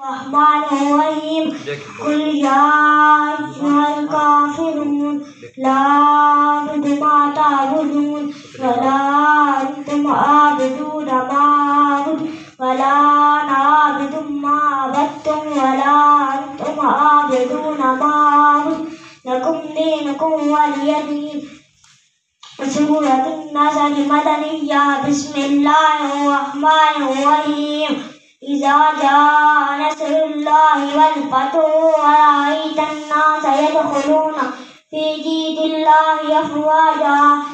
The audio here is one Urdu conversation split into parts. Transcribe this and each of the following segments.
Bismillahirrahmanirrahim. Qul ya ayyuhal kafirun la a'budu ma ta'budun wa la antum a'buduna ma a'budu wa la ana a'budu ma abadtum wa la antum a'buduna ma a'budu lakum dinukum waliya din. Suratul Nasr Madaniyah. Bismillahirrahmanirrahim. إذا جاء نصر الله والفتح ورأيت الناس يدخلون في دين الله أفواجا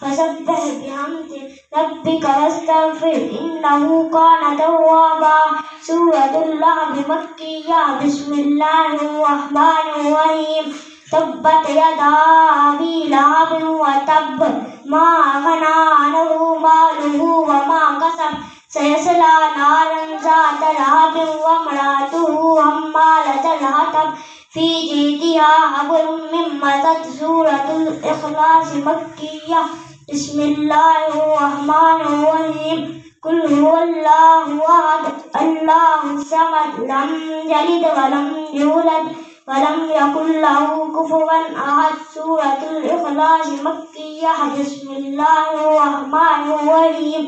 فسبح بحمد ربك واستغفر إنه كان توابا. سورة اللهب مكية. بسم الله الرحمن الرحيم. تبت يدا أبي لهب وتب ما أغنى عنه ماله وما كسب سيصلى نارا ذات لهب وامرأته حمالة الحطب في جيدها حبل من مسد. سورة الإخلاص مكية. بسم الله الرحمن الرحيم. قل هو الله أحد الله الصمد لم يلد ولم يولد ولم يكن له كفوا أحد. سورة الإخلاص مكية. بسم الله الرحمن الرحيم.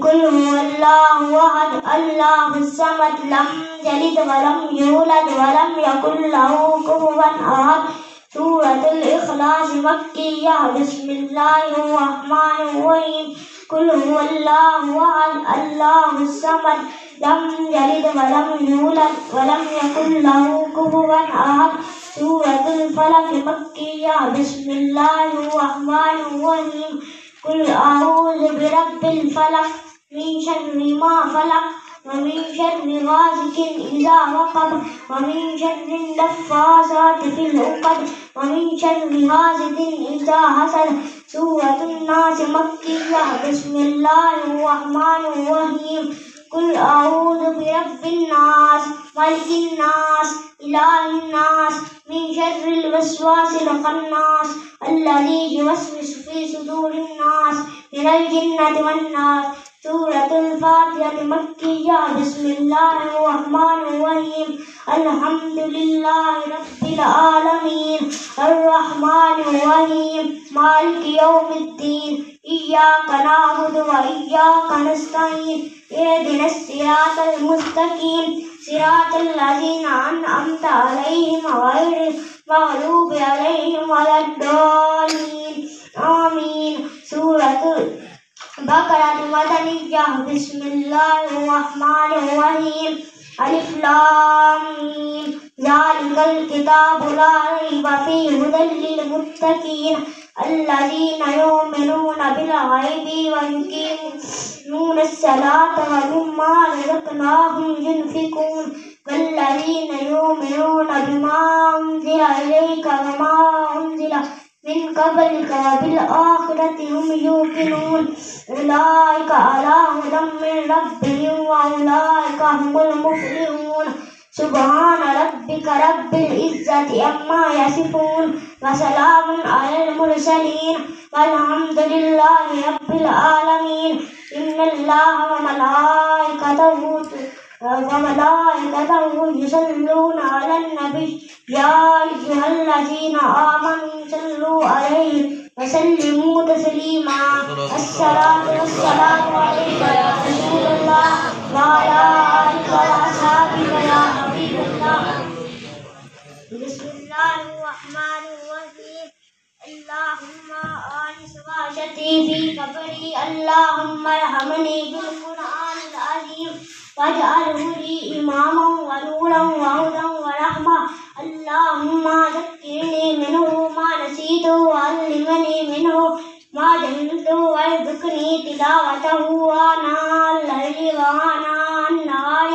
قل هو الله أحد الله الصمد لم يلد ولم يولد ولم يكن له كفوا أحد. سورة الإخلاص مكية. بسم الله الرحمن الرحيم. قل هو الله أحد الله الصمد لم يلد ولم يولد ولم يكن له كفوا أحد. سورة الفلق مكية. بسم الله الرحمن الرحيم. قل أعوذ برب الفلق من شر ما خلق ومن شر غاسق إذا وقب ومن شر النفاثات في العقد ومن شر حاسد إذا حسد. سورة الناس مكية. بسم الله الرحمن الرحيم. قل أعوذ برب الناس ملك الناس إله الناس من شر الوسواس الخناس الذي يوسوس في صدور الناس من الجنة والناس. سورة الفاتحة مكية. بسم الله الرحمن الرحيم. الحمد لله رب العالمين الرحمن الرحيم مالك يوم الدين إياك نعبد وإياك نستعين اهدنا الصراط المستقيم صراط الذين أنعمت عليهم غير المغضوب عليهم ولا الضالين آمين. سورة بقرة مدنية. بسم الله الرحمن الرحيم. ألف لام ميم. ذلك الكتاب لا ريب فيه هدى للمتقين الذين يؤمنون بالغيب ويقيمون الصلاة ومما رزقناهم ينفقون والذين يؤمنون بما أنزل إليك وما أنزل من قبلك وبالآخرة هم يوقنون أولئك على هدى من ربهم وأولئك هم المفلحون. سبحان ربك رب العزة عما يصفون وسلام على المرسلين والحمد لله رب العالمين. إن الله وملائكته يصلون على النبي يا أيها الذين آمنوا صلوا عليه وسلموا تسليما. الصلاة والسلام عليك يا رسول الله وعلى آلك وأصحابك يا حبيب الله. بسم الله الرحمن الرحيم. اللهم آنس وحشتي في قبري اللهم ارحمني بالقرآن العظيم واجعله لي إماما ونورا وهدى ورحمة. اللهم ذكرني منه ما نسيت وعلمني منه ما جهلت وارزقني تلاوته آناء الليل وآناء النهار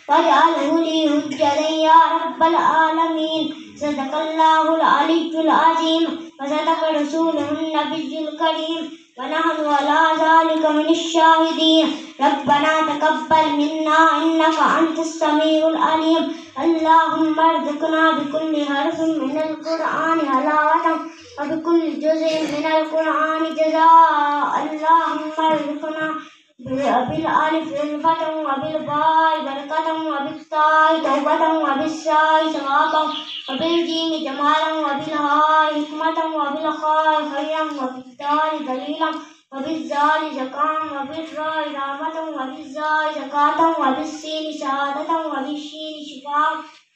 واجعله لي حجة يا رب العالمين. صدق الله العلي العظيم وصدق رسوله النبي الكريم ونحن على ذلك من الشاهدين. ربنا تقبل منا إنك أنت السميع العليم. اللهم ارزقنا بكل حرف من القرآن حلاوة وبكل جزء من القرآن جزاء. اللهم ارزقنا بالألف ألفة وبالباء بركة وبالتاء توبة وبالساء صلاة وبالجيم جمالا وبالهاء حكمة وبالخاء خيرا وبالدال دليلا وبالزال زكاة وبالراء رحمة وبالزاء زكاة وبالسين شهادة وبالشين شفاء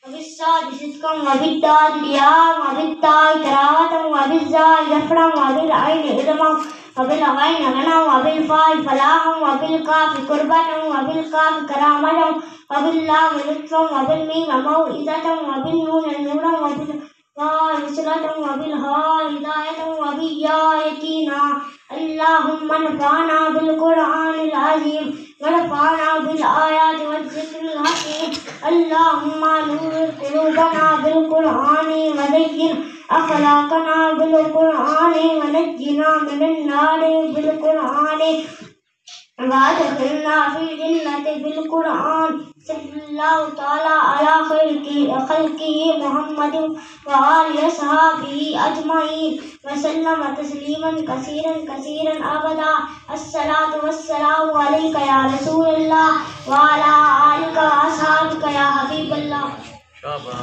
وبالصاد صدقا وبالدال ضياء وبالتاء كراهة وبالزاء جفرا وبالعين علما وبالغين غنى وبالفاء فلاحا وبالكاف قربة وبالكاف كرامة وباللام لطفا وبالميم موعظة وبالنون نورا وبالواو وصلة وبالهاء هداية وبالياء يقينا. اللهم نفعنا بالقرآن العظيم ونفعنا بالآيات والذكر الحكيم. اللهم نور قلوبنا بالقرآن وزين أخلاقنا بالقرآن ونجنا من النار بالقرآن وادخلنا في الجنة بالقرآن. صلى الله تعالى على خلقه محمد وآله وصحبه أجمعين وسلم تسليما كثيرا أبدا. الصلاة والسلام عليك يا رسول الله وعلى آلك وأصحابك يا حبيب الله.